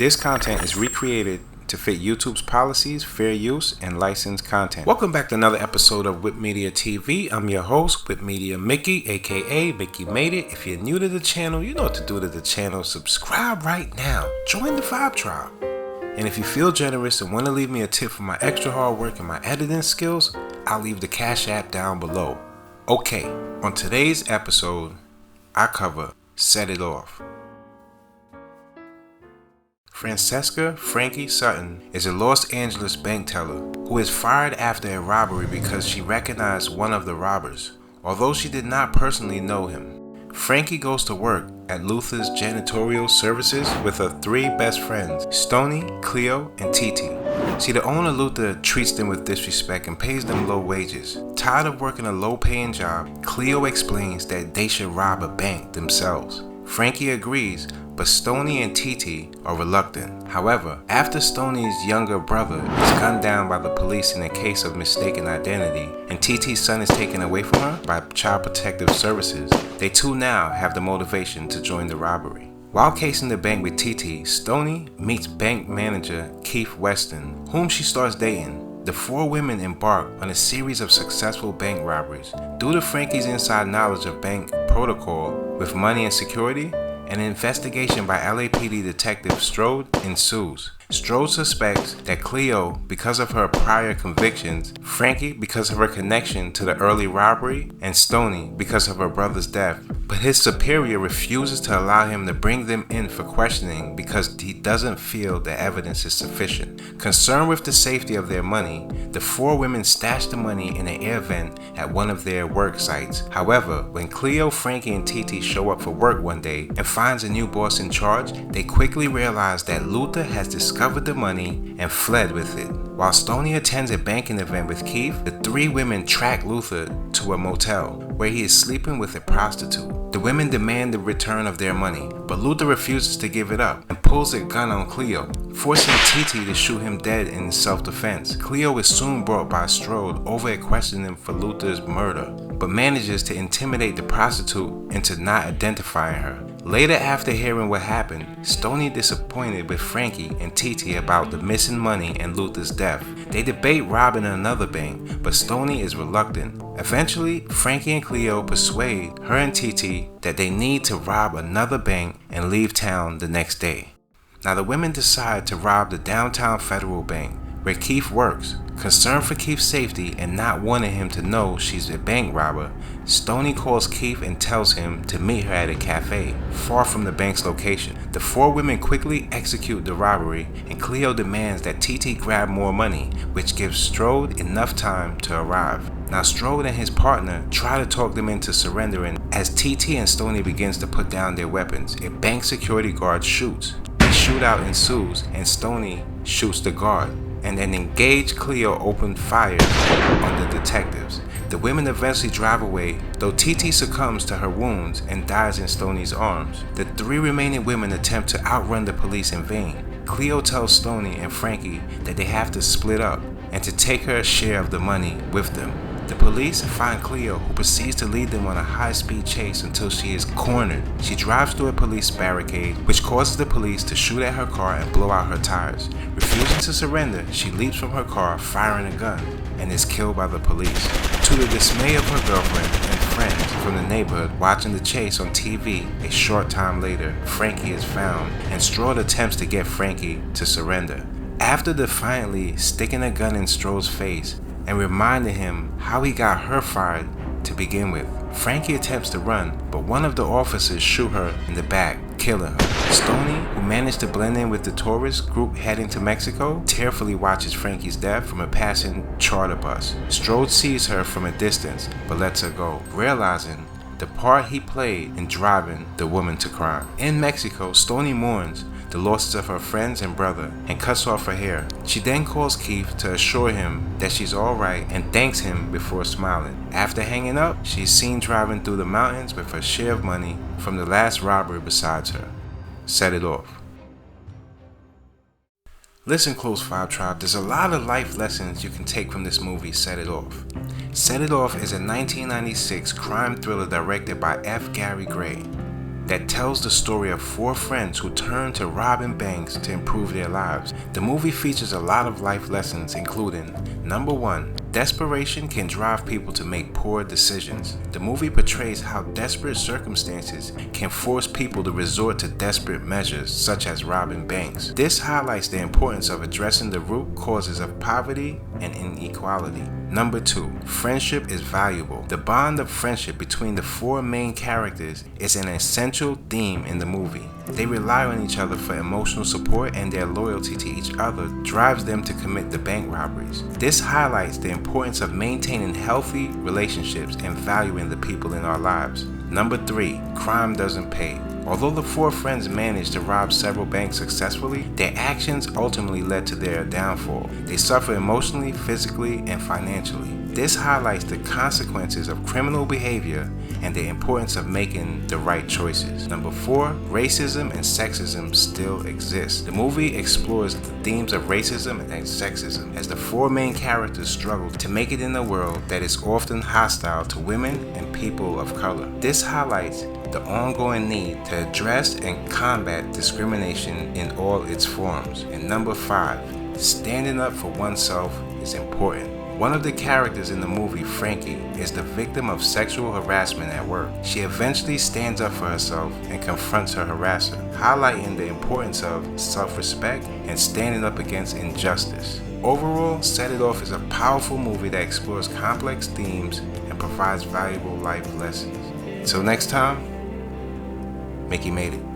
This content is recreated to fit YouTube's policies, fair use, and licensed content. Welcome back to another episode of Whip Media TV. I'm your host, Whip Media Mickey, aka Mickey Made It. If you're new to the channel, you know what to do to the channel. Subscribe right now. Join the Vibe Tribe. And if you feel generous and want to leave me a tip for my extra hard work and my editing skills, I'll leave the Cash App down below. Okay, on today's episode, I cover Set It Off. Francesca Frankie Sutton is a Los Angeles bank teller who is fired after a robbery because she recognized one of the robbers, although she did not personally know him. Frankie goes to work at Luther's janitorial services with her three best friends, Stoney, Cleo, and Titi. See, the owner Luther treats them with disrespect and pays them low wages. Tired of working a low-paying job, Cleo explains that they should rob a bank themselves. Frankie agrees, but Stoney and Titi are reluctant. However, after Stoney's younger brother is gunned down by the police in a case of mistaken identity, and Titi's son is taken away from her by Child Protective Services, they too now have the motivation to join the robbery. While casing the bank with Titi, Stoney meets bank manager Keith Weston, whom she starts dating. The four women embark on a series of successful bank robberies. Due to Frankie's inside knowledge of bank protocol with money and security, an investigation by LAPD detective Strode ensues. Strode suspects that Cleo because of her prior convictions, Frankie because of her connection to the early robbery, and Stoney because of her brother's death. But his superior refuses to allow him to bring them in for questioning because he doesn't feel the evidence is sufficient. Concerned with the safety of their money, the four women stash the money in an air vent at one of their work sites. However, when Cleo, Frankie, and Titi show up for work one day and finds a new boss in charge, they quickly realize that Luther has discovered the money and fled with it. While Stoney attends a banking event with Keith, the three women track Luther to a motel where he is sleeping with a prostitute. The women demand the return of their money, but Luther refuses to give it up and pulls a gun on Cleo, forcing Titi to shoot him dead in self-defense. Cleo is soon brought by Strode over a questioning for Luther's murder, but manages to intimidate the prostitute into not identifying her. Later, after hearing what happened, Stoney disappointed with Frankie and Titi about the missing money and Luther's death. They debate robbing another bank, but Stoney is reluctant. Eventually, Frankie and Cleo persuade her and Titi that they need to rob another bank and leave town the next day. Now the women decide to rob the downtown Federal Bank, where Keith works. Concerned for Keith's safety and not wanting him to know she's a bank robber, Stoney calls Keith and tells him to meet her at a cafe, far from the bank's location. The four women quickly execute the robbery, and Cleo demands that Titi grab more money, which gives Strode enough time to arrive. Now Strode and his partner try to talk them into surrendering. As Titi and Stoney begins to put down their weapons, a bank security guard shoots. A shootout ensues, and Stoney shoots the guard, and an engaged Cleo opened fire on the detectives. The women eventually drive away, though Titi succumbs to her wounds and dies in Stoney's arms. The three remaining women attempt to outrun the police in vain. Cleo tells Stoney and Frankie that they have to split up and to take her share of the money with them. The police find Cleo, who proceeds to lead them on a high-speed chase until she is cornered. She drives through a police barricade, which causes the police to shoot at her car and blow out her tires. Refusing to surrender, she leaps from her car, firing a gun, and is killed by the police. To the dismay of her girlfriend and friends from the neighborhood watching the chase on TV, a short time later, Frankie is found, and Strode attempts to get Frankie to surrender. After defiantly sticking a gun in Strode's face and reminding him how he got her fired to begin with, Frankie attempts to run, but one of the officers shoots her in the back, killing her. Stoney, who managed to blend in with the tourist group heading to Mexico, tearfully watches Frankie's death from a passing charter bus. Strode sees her from a distance, but lets her go, realizing the part he played in driving the woman to crime. In Mexico, Stoney mourns the losses of her friends and brother and cuts off her hair. She then calls Keith to assure him that she's alright and thanks him before smiling. After hanging up, she's seen driving through the mountains with her share of money from the last robbery besides her. Set It Off. Listen close, Vibe Tribe, there's a lot of life lessons you can take from this movie, Set It Off. Set It Off is a 1996 crime thriller directed by F. Gary Gray. that tells the story of 4 friends who turn to robbing banks to improve their lives. The movie features a lot of life lessons, including: number 1, desperation can drive people to make poor decisions. The movie portrays how desperate circumstances can force people to resort to desperate measures, such as robbing banks. This highlights the importance of addressing the root causes of poverty and inequality. Number 2, friendship is valuable. The bond of friendship between the 4 main characters is an essential theme in the movie. They rely on each other for emotional support, and their loyalty to each other drives them to commit the bank robberies. This highlights the importance of maintaining healthy relationships and valuing the people in our lives. Number 3, crime doesn't pay. Although the 4 friends managed to rob several banks successfully, their actions ultimately led to their downfall. They suffer emotionally, physically, and financially. This highlights the consequences of criminal behavior and the importance of making the right choices. Number 4, racism and sexism still exist. The movie explores the themes of racism and sexism as the 4 main characters struggle to make it in a world that is often hostile to women and people of color. This highlights the ongoing need to address and combat discrimination in all its forms. And number 5, standing up for oneself is important. One of the characters in the movie, Frankie, is the victim of sexual harassment at work. She eventually stands up for herself and confronts her harasser, highlighting the importance of self-respect and standing up against injustice. Overall, Set It Off is a powerful movie that explores complex themes and provides valuable life lessons. Until next time, Mickey made it.